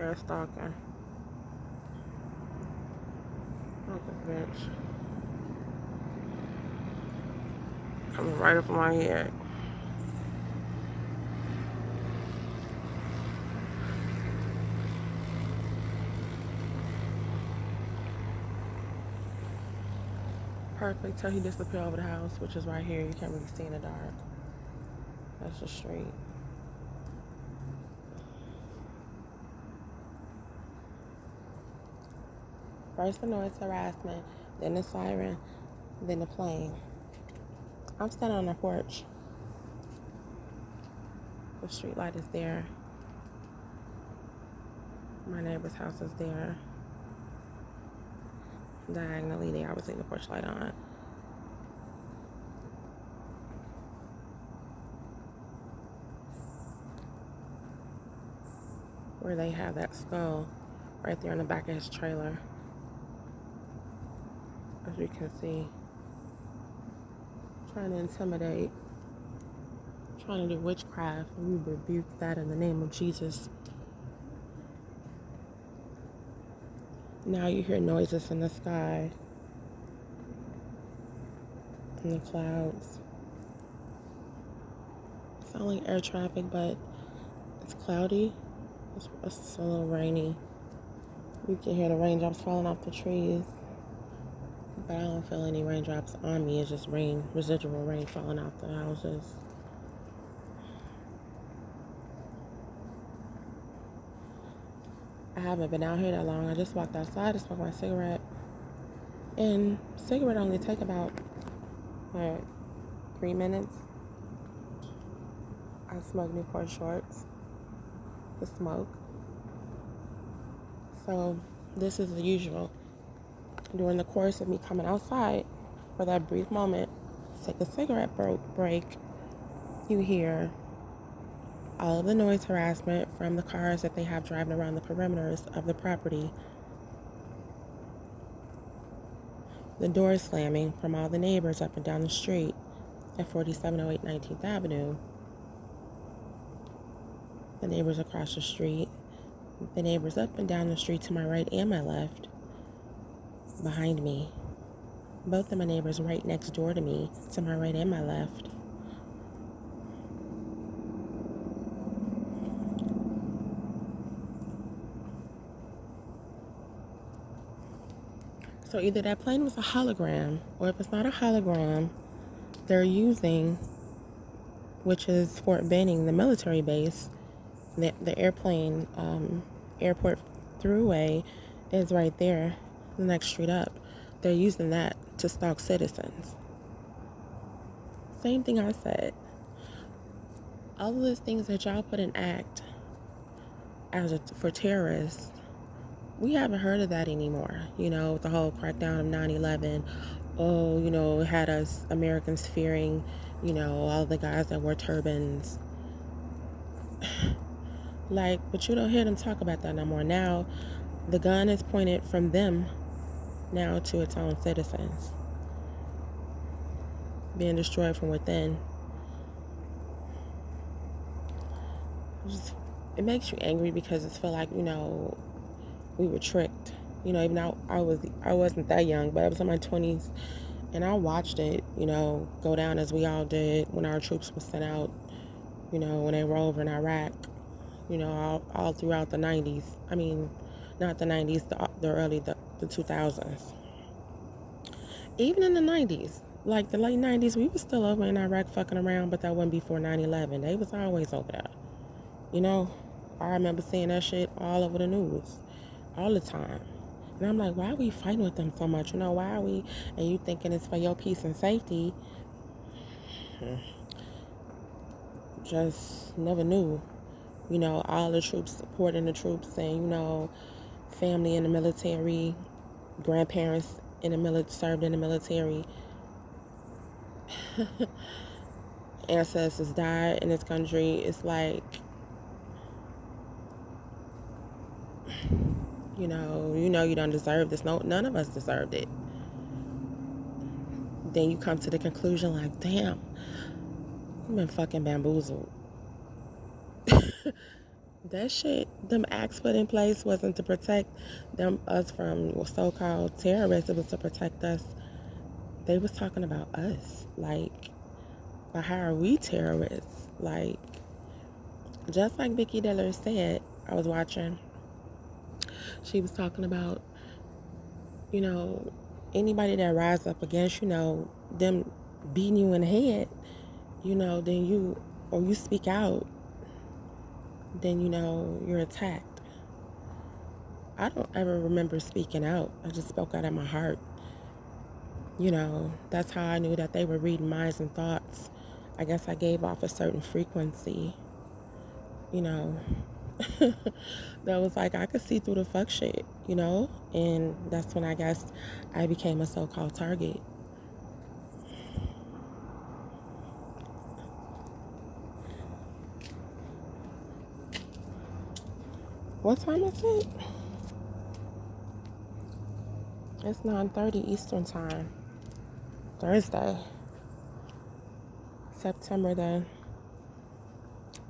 there stalking. Look at the bitch. Coming right up on my head. Perfect till he disappeared over the house, which is right here. You can't really see in the dark. That's the street. First the noise harassment, then the siren, then the plane. I'm standing on the porch. The street light is there. My neighbor's house is there. Diagonally, they always leave the porch light on. Where they have that skull right there in the back of his trailer. As you can see. Trying to intimidate. Trying to do witchcraft. We rebuke that in the name of Jesus. Now you hear noises in the sky. In the clouds. It's only air traffic, but it's cloudy. It's a little rainy. You can hear the raindrops falling off the trees. But I don't feel any raindrops on me. It's just rain, residual rain falling off the houses. I haven't been out here that long. I just walked outside to smoke my cigarette. And cigarette only take about, 3 minutes. I smoke Newport shorts to smoke. So this is the usual. During the course of me coming outside for that brief moment, take a cigarette break, you hear all of the noise harassment from the cars that they have driving around the perimeters of the property. The doors slamming from all the neighbors up and down the street at 4708 19th Avenue. The neighbors across the street. The neighbors up and down the street to my right and my left. Behind me. Both of my neighbors right next door to me, to my right and my left. So either that plane was a hologram, or if it's not a hologram, they're using, which is Fort Benning, the military base, the airplane, airport thruway is right there, the next street up. They're using that to stalk citizens. Same thing I said. All of those things that y'all put in act for terrorists, we haven't heard of that anymore. You know, the whole crackdown of 9/11. Oh, you know, it had us Americans fearing, you know, all the guys that wore turbans. But you don't hear them talk about that no more. Now, the gun is pointed from them now to its own citizens. Being destroyed from within. It makes you angry because it's feel like, you know, we were tricked. You know, even though I wasn't that young, but I was in my 20s, and I watched it, you know, go down as we all did when our troops were sent out, you know, when they were over in Iraq, you know, all throughout the 90s. I mean, not the 90s, the early, the 2000s. Even in the 90s, like the late 90s, we were still over in Iraq fucking around, but that wasn't before 9/11. They was always over there. You know, I remember seeing that shit all over the news, all the time. And I'm like, why are we fighting with them so much? You know, why are we, and you thinking it's for your peace and safety. Just never knew. You know, all the troops supporting the troops and, you know, family in the military, grandparents in the served in the military. Ancestors died in this country. It's like, you know you don't deserve this. No, none of us deserved it. Then you come to the conclusion like, damn, I've been fucking bamboozled. That shit, them acts put in place wasn't to protect us from so-called terrorists. It was to protect us. They was talking about us. Like, but how are we terrorists? Like, just like Vicky Diller said, I was watching. She was talking about, you know, anybody that rise up against, them beating you in the head, then you speak out, then, you're attacked. I don't ever remember speaking out. I just spoke out of my heart. That's how I knew that they were reading minds and thoughts. I guess I gave off a certain frequency, you know, that was like, I could see through the fuck shit, and that's when I guess I became a so-called target. What time is it? It's 9:30 Eastern time. Thursday. September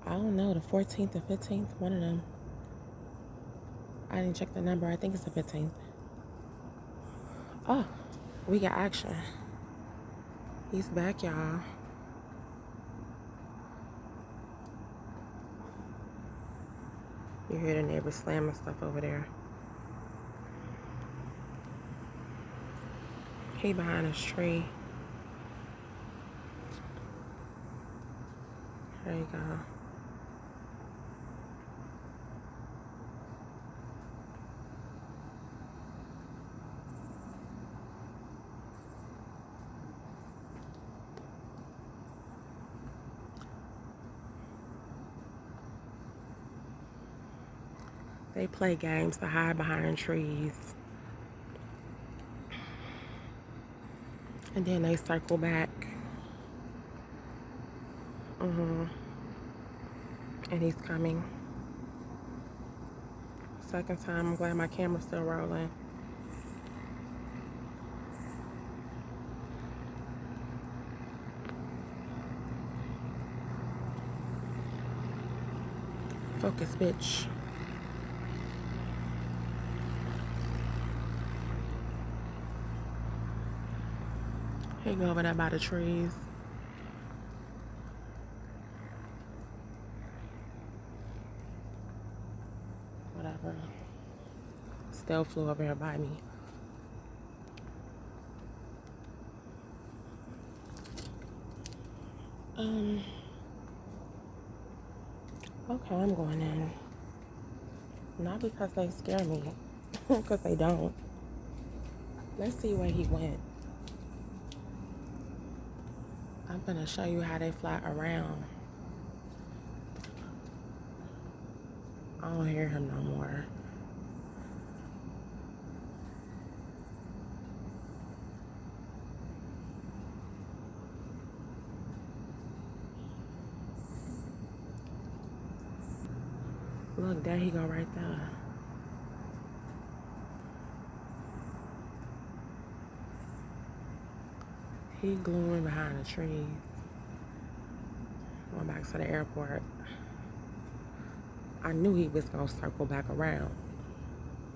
I don't know, the 14th or 15th, one of them. I didn't check the number. I think it's the 15th. Oh, we got action. He's back, y'all. You hear the neighbors slamming stuff over there. He behind his tree. There you go. They play games to hide behind trees. And then they circle back. And he's coming. Second time, I'm glad my camera's still rolling. Focus, bitch. He go over there by the trees. Whatever. Still flew over here by me. Okay, I'm going in. Not because they scare me, because they don't. Let's see where he went. I'm gonna show you how they fly around. I don't hear him no more. Look, there he go right there. He gluing behind the trees. Going back to the airport. I knew he was gonna circle back around,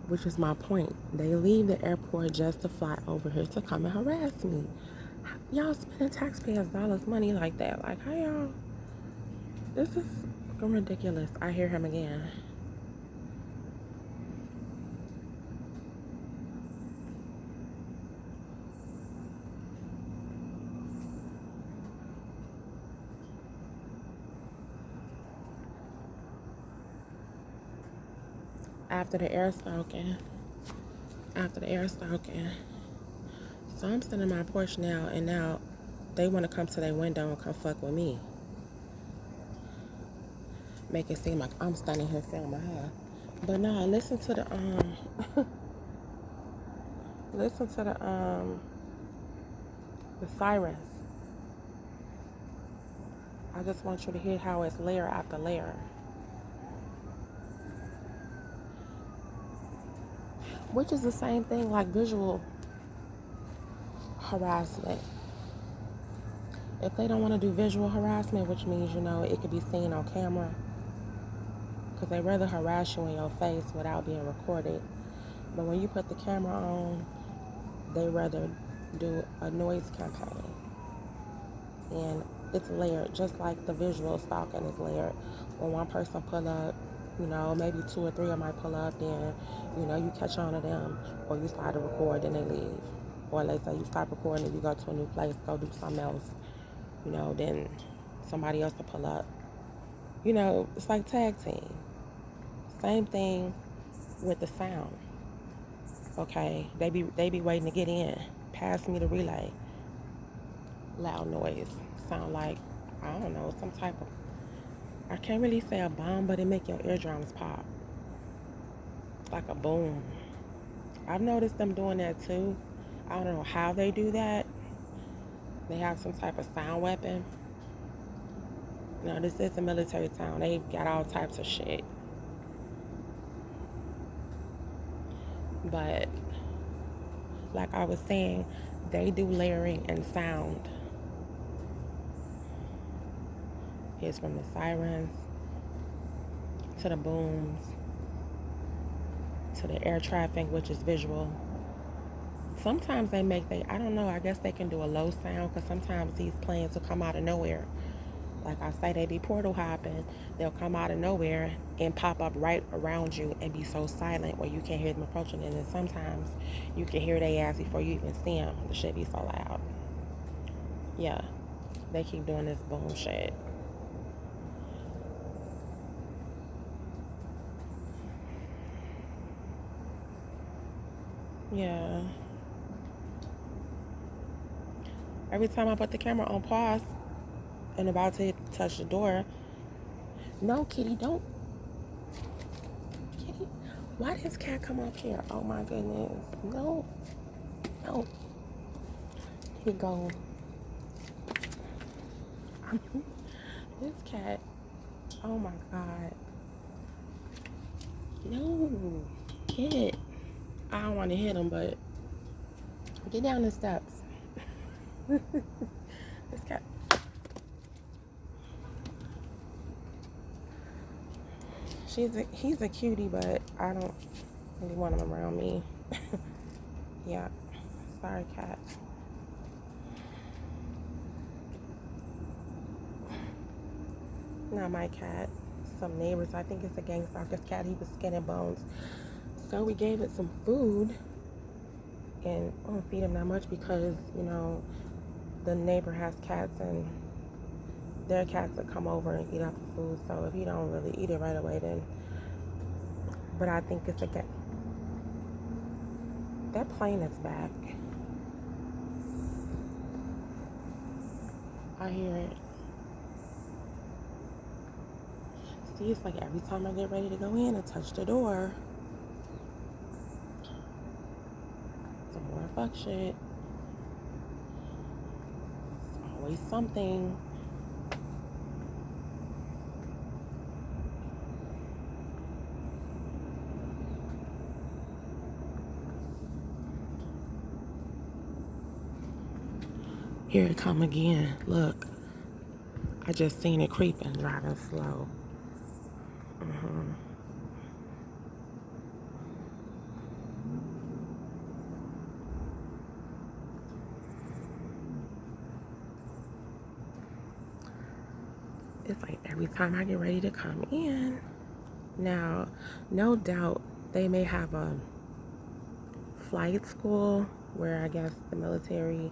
which is my point. They leave the airport just to fly over here to come and harass me. Y'all spending taxpayers' dollars money like that. Like, how y'all? This is ridiculous. I hear him again. After the air stalking. So I'm sitting on my porch now, and now they want to come to their window and come fuck with me. Make it seem like I'm standing here filming her. But no, listen to the the sirens. I just want you to hear how it's layer after layer. Which is the same thing like visual harassment. If they don't want to do visual harassment, which means, it could be seen on camera, because they rather harass you in your face without being recorded. But when you put the camera on, they rather do a noise campaign. And it's layered, just like the visual stalking is layered. When one person pull up, maybe 2 or 3 of them might pull up, then, you catch on to them, or you start to record and they leave. Or let's say you stop recording and you go to a new place, go do something else, then somebody else will pull up. It's like tag team. Same thing with the sound. Okay, they be waiting to get in. Pass me the relay. Loud noise. Sound like, I don't know, some type of, I can't really say a bomb, but it make your eardrums pop. Like a boom. I've noticed them doing that too. I don't know how they do that. They have some type of sound weapon. This is a military town. They've got all types of shit. But like I was saying, they do layering and sound. It's from the sirens to the booms to the air traffic, which is visual. Sometimes I don't know, I guess they can do a low sound, because sometimes these planes will come out of nowhere. Like I say, they be portal hopping. They'll come out of nowhere and pop up right around you and be so silent where you can't hear them approaching. And then sometimes you can hear their ass before you even see them. The shit be so loud. Yeah, they keep doing this boom shit. Yeah. Every time I put the camera on pause and about to touch the door, no, Kitty, don't. Kitty, why did this cat come up here? Oh my goodness. No. No. He go. This cat. Oh my God. No. Get. I don't want to hit him, but get down the steps. This cat. He's a cutie, but I don't really want him around me. Yeah. Sorry, cat. Not my cat. Some neighbors. I think it's a gang stalker's cat. He was skin and bones. So we gave it some food. And I don't feed him that much because, the neighbor has cats and their cats will come over and eat up the food. So if you don't really eat it right away, then. But I think it's a cat. That plane is back. I hear it. See, it's like every time I get ready to go in and touch the door, some more fuck shit. It's always something. Here it come again. Look. I just seen it creeping, driving slow. It's like every time I get ready to come in. Now, no doubt they may have a flight school where I guess the military,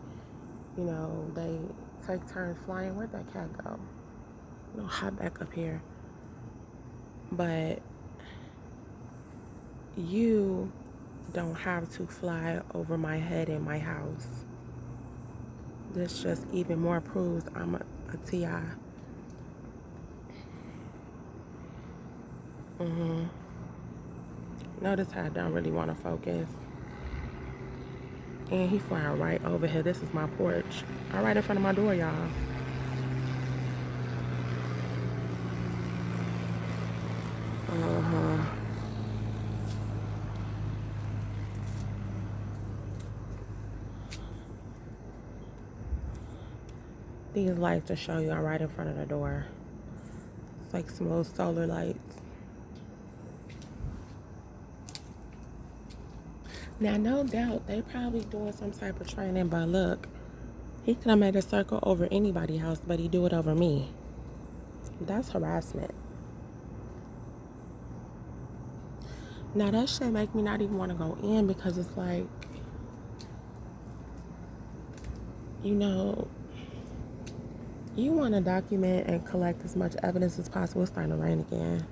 they take turns flying. Where'd that cat go? No, hop back up here. But you don't have to fly over my head in my house. This just even more proves I'm a TI. Notice how I don't really want to focus. And he flying right over here. This is my porch. All right in front of my door, y'all. These lights to show you I'm right in front of the door. It's like some little solar lights. Now, no doubt, they probably doing some type of training, but look, he could have made a circle over anybody's house, but he do it over me. That's harassment. Now, that shit make me not even want to go in because it's like, you know, you want to document and collect as much evidence as possible. It's starting to rain again.